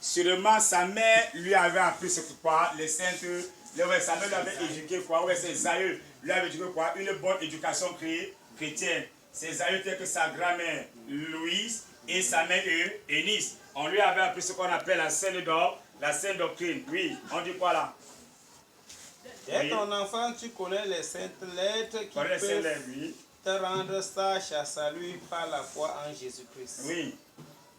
Seulement sa mère lui avait appris ce quoi, les saintes, sa mère lui avait éduqué quoi, ses aïeux lui avaient éduqué quoi, une bonne éducation chrétienne. Ses aïeux étaient que sa grand-mère Louise et sa mère Eunice. On lui avait appris ce qu'on appelle la sainte doctrine. Oui, on dit quoi là? Dès ton enfant, tu connais les saintes lettres qui peuvent te rendre sage à salut par la foi en Jésus-Christ. Oui.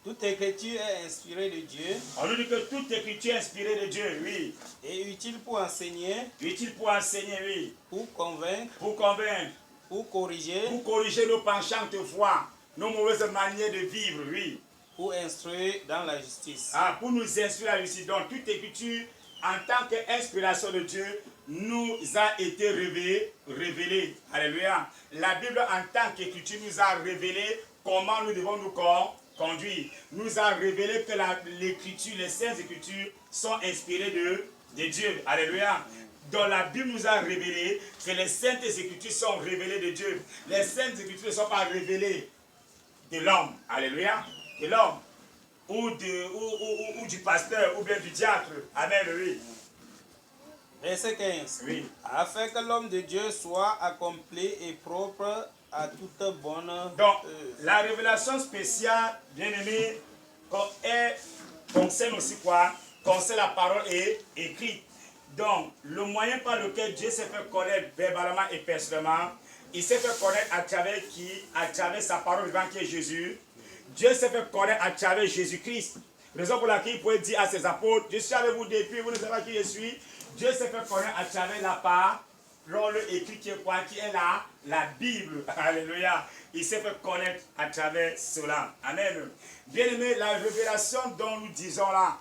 Toute écriture est inspirée de Dieu. On nous dit que toute écriture est inspirée de Dieu, oui. Et utile pour enseigner. Utile pour enseigner, oui. Pour convaincre. Pour convaincre. Pour corriger. Pour corriger nos penchantes voies, nos mauvaises manières de vivre, oui. Pour instruire dans la justice. Ah, pour nous instruire dans la justice. Donc toute écriture, en tant qu'inspiration de Dieu, nous a été révélée. Alléluia. La Bible en tant qu'écriture nous a révélé comment nous devons nous conduire. Nous a révélé que l'écriture, les saintes écritures sont inspirées de Dieu. Alléluia. Donc la Bible nous a révélé que les saintes écritures sont révélées de Dieu. Les saintes écritures ne sont pas révélées de l'homme. Alléluia. De l'homme. Ou du pasteur, ou bien du diacre. Amen, oui. Verset 15. Oui. Afin que l'homme de Dieu soit accompli et propre à toute bonne œuvre. Donc, la révélation spéciale, bien-aimé, concerne aussi quoi? Concerne la parole écrite. Donc, le moyen par lequel Dieu s'est fait connaître verbalement et personnellement, il s'est fait connaître à travers qui? À travers sa parole vivante qui est Jésus. Dieu s'est fait connaître à travers Jésus-Christ. Raison pour laquelle il pouvait dire à ses apôtres, je suis avec vous depuis, vous ne savez pas qui je suis. Dieu s'est fait connaître à travers la parole écrite qui est quoi? Qui est la Bible. Alléluia. Il s'est fait connaître à travers cela. Amen. Bien-aimé, la révélation dont nous disons là,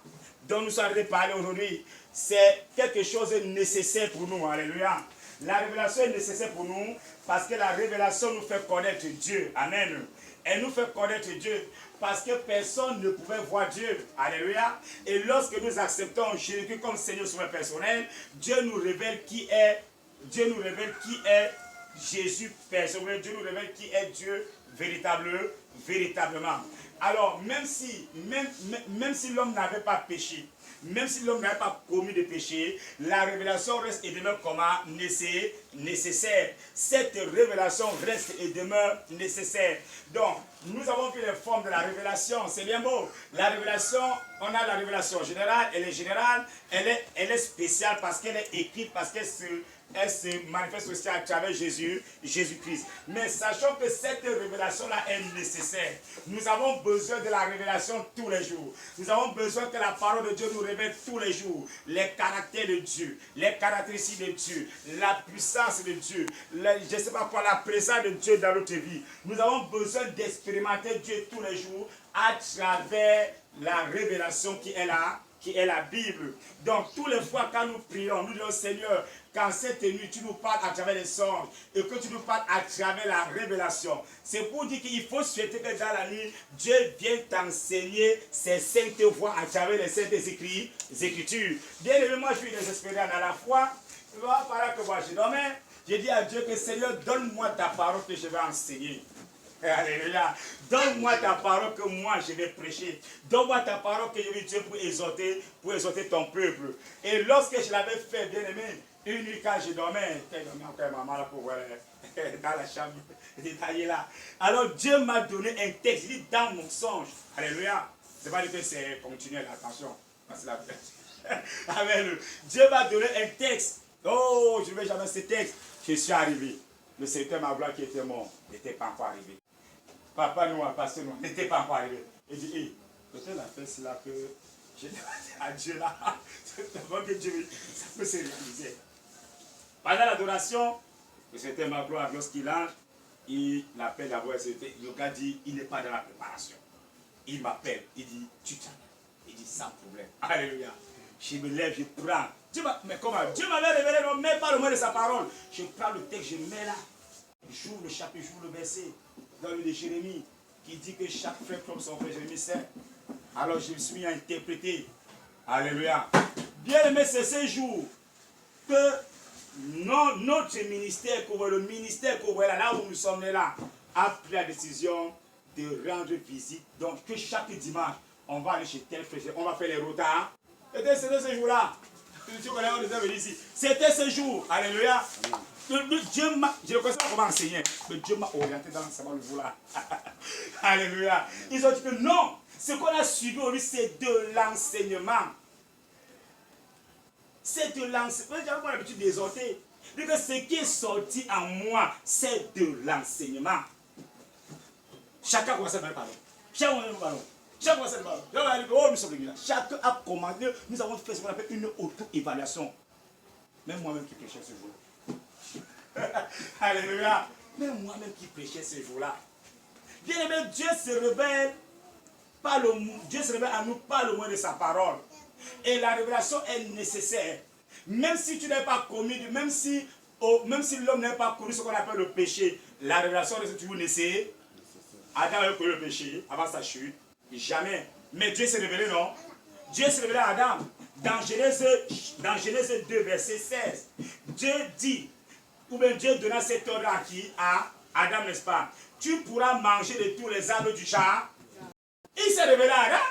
dont nous sommes parlés aujourd'hui, c'est quelque chose de nécessaire pour nous. Alléluia. La révélation est nécessaire pour nous parce que la révélation nous fait connaître Dieu. Amen. Elle nous fait connaître Dieu parce que personne ne pouvait voir Dieu. Alléluia. Et lorsque nous acceptons Jésus comme Seigneur Sauveur personnel, Dieu nous révèle qui est Jésus personnel. Dieu nous révèle qui est Dieu véritablement. Alors, même si l'homme n'avait pas péché, même si l'homme n'avait pas commis de péché, la révélation reste et demeure comment? Nécessaire. Cette révélation reste et demeure nécessaire. Donc, nous avons vu les formes de la révélation. C'est bien beau. La révélation, on a la révélation générale. Elle est générale. Elle est spéciale parce qu'elle est écrite, parce qu'elle se manifeste aussi à travers Jésus-Christ. Mais sachant que cette révélation-là est nécessaire. Nous avons besoin de la révélation tous les jours. Nous avons besoin que la parole de Dieu nous révèle tous les jours les caractères de Dieu, les caractéristiques de Dieu, la puissance de Dieu, je ne sais pas quoi, la présence de Dieu dans notre vie. Nous avons besoin d'expérimenter Dieu tous les jours à travers la révélation qui est la Bible. Donc, tous les fois quand nous prions, nous disons Seigneur, quand cette nuit tu nous parles à travers les songes et que tu nous parles à travers la révélation, c'est pour dire qu'il faut souhaiter que dans la nuit, Dieu vienne t'enseigner ses saintes voies à travers les saintes écritures. Bien évidemment, moi je suis désespéré dans la foi. Il va falloir que moi je dormais. J'ai dit à Dieu que Seigneur, donne-moi ta parole que je vais enseigner. Alléluia. Donne-moi ta parole que moi je vais prêcher. Donne-moi ta parole que je vais dire pour exhorter ton peuple. Et lorsque je l'avais fait, bien aimé, une nuit quand je dormais, maman là pour voir dans la chambre détaillée là. Alors Dieu m'a donné un texte, il dit dans mon songe. Alléluia. C'est pas dire que c'est continuel, attention. C'est la Amen. Dieu m'a donné un texte. Oh, je ne vais jamais ce texte. Je suis arrivé. Le Seigneur m'a qui était mort n'était pas encore arrivé. Papa Noir, pasteur Noir, n'était pas encore arrivé. Il dit, hé, peut-être la fait cela que j'ai demandé à Dieu là. Avant que Dieu, ça peut se réaliser. Pendant l'adoration, le Seigneur m'a gloire, lorsqu'il entre, il appelle la voix. Le gars dit, il n'est pas dans la préparation. Il m'appelle, il dit, tu t'en. Il dit, sans problème. Alléluia. Je me lève, je prends. Mais comment? Dieu m'avait révélé, non, mais pas le mot de sa parole. Je prends le texte, je mets là. J'ouvre le chapitre, j'ouvre le verset dans le de Jérémie qui dit que chaque frère comme son frère Jérémie sait. Alors je me suis mis à interpréter. Alléluia. Bien aimé, c'est ce jour que notre ministère, le ministère là où nous sommes là, a pris la décision de rendre visite. Donc que chaque dimanche, on va aller chez tel frère, on va faire les retards. C'était ce jour-là. C'était ce jour. Alléluia. Dieu m'a, je ne connais pas comment enseigner, mais Dieu m'a orienté dans l'enseignement le jour-là. Alléluia. Ils ont dit que non, ce qu'on a suivi aujourd'hui, c'est de l'enseignement. C'est de l'enseignement. J'avais pas l'habitude d'exhorter. Donc ce qui est sorti en moi, c'est de l'enseignement. Chacun commence à faire pardon. Chacun commence à faire pardon. Chacun commence à faire pardon. Chacun a commandé. Nous avons fait ce qu'on appelle une auto-évaluation. Même moi-même qui prêchais ce jour. Alléluia. Même moi-même qui prêchais ce jour-là. Bien aimé, Dieu se révèle à nous par le moyen de sa parole. Et la révélation est nécessaire. Même si tu n'es pas commis, même si l'homme n'a pas connu ce qu'on appelle le péché, la révélation reste toujours nécessaire. Adam a connu le péché avant sa chute. Jamais. Mais Dieu s'est révélé, non? Dieu s'est révélé à Adam. Dans Genèse 2, verset 16, Dieu dit, ou bien Dieu donna cet ordre à qui? À Adam, n'est-ce pas? Tu pourras manger de tous les arbres du jardin. Il s'est révélé à Adam.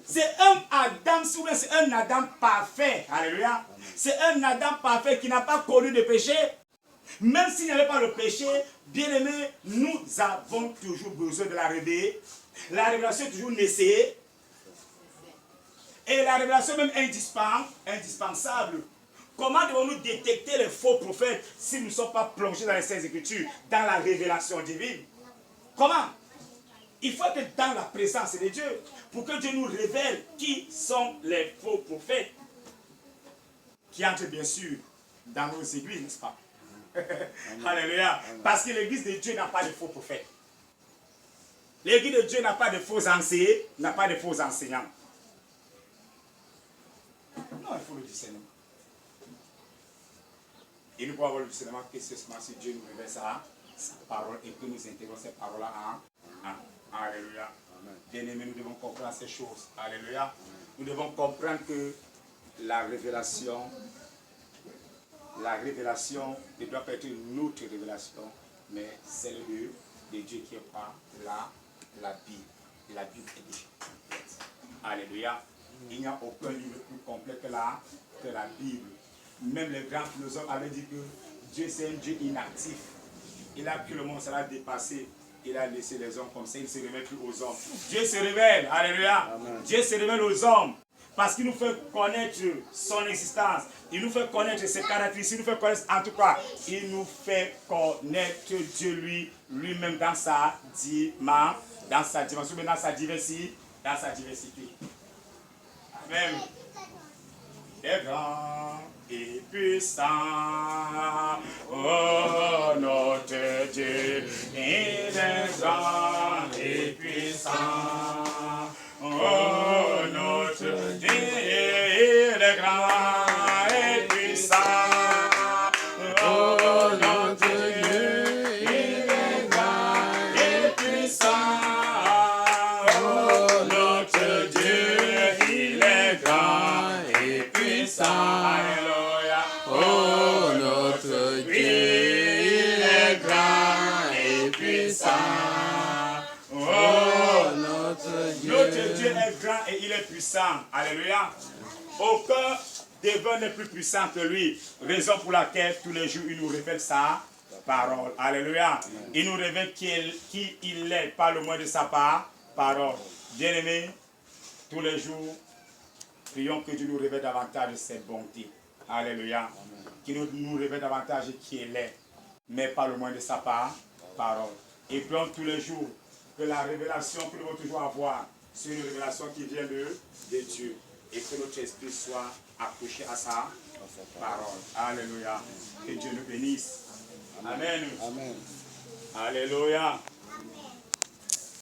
C'est un Adam, c'est un Adam parfait. Alléluia. C'est un Adam parfait qui n'a pas connu de péché. Même s'il n'y avait pas le péché, bien aimé, nous avons toujours besoin de la révéler. La révélation est toujours nécessaire. Et la révélation même indispensable. Comment devons-nous détecter les faux prophètes si nous ne sommes pas plongés dans les Saintes Écritures, dans la révélation divine? Comment? Il faut être dans la présence de Dieu pour que Dieu nous révèle qui sont les faux prophètes qui entrent bien sûr dans nos églises, n'est-ce pas? Alléluia. Parce que l'église de Dieu n'a pas de faux prophètes. L'église de Dieu n'a pas de faux enseignants, n'a pas de faux enseignants. Non, il faut le discernement. Et nous pouvons avoir le discernement que c'est seulement si Dieu nous révèle sa parole et que nous intégrons ces paroles-là en Alléluia. Bien-aimés, nous devons comprendre ces choses. Alléluia. Nous devons comprendre que la révélation ne doit pas être une autre révélation, mais celle de Dieu qui est par la Bible. La Bible est déjà complète. Alléluia. Il n'y a aucun livre plus complet que la Bible. Même les grands philosophes avaient dit que Dieu c'est un Dieu inactif. Il a pris le monde, ça l'a dépassé. Il a laissé les hommes comme ça, il ne se révèle plus aux hommes. Dieu se révèle, alléluia. Amen. Dieu se révèle aux hommes parce qu'il nous fait connaître son existence. Il nous fait connaître ses caractéristiques. Il nous fait connaître, en tout cas, il nous fait connaître Dieu lui-même dans sa dimension, mais dans sa diversité. Amen. Il est grand et puissant, oh notre Dieu, il est grand et puissant, oh notre Dieu, il est grand et puissant, oh notre Dieu, il est grand et puissant, oh notre Dieu, il est grand et puissant. Alléluia. Oh notre Dieu, il est grand et puissant. Oh notre Dieu est grand et il est puissant. Alléluia. Aucun devin n'est plus puissant que lui. Raison pour laquelle tous les jours il nous révèle sa parole. Alléluia. Il nous révèle qui il est par le moyen de sa parole. Bien-aimés, tous les jours, prions que Dieu nous révèle davantage de cette bonté. Alléluia. Qu'il nous révèle davantage qui il est, mais par le moyen de sa parole. Et prions tous les jours que la révélation que nous devons toujours avoir, c'est une révélation qui vient de Dieu. Et que notre esprit soit accroché à sa parole. Alléluia. Que Dieu nous bénisse. Amen. Amen. Alléluia.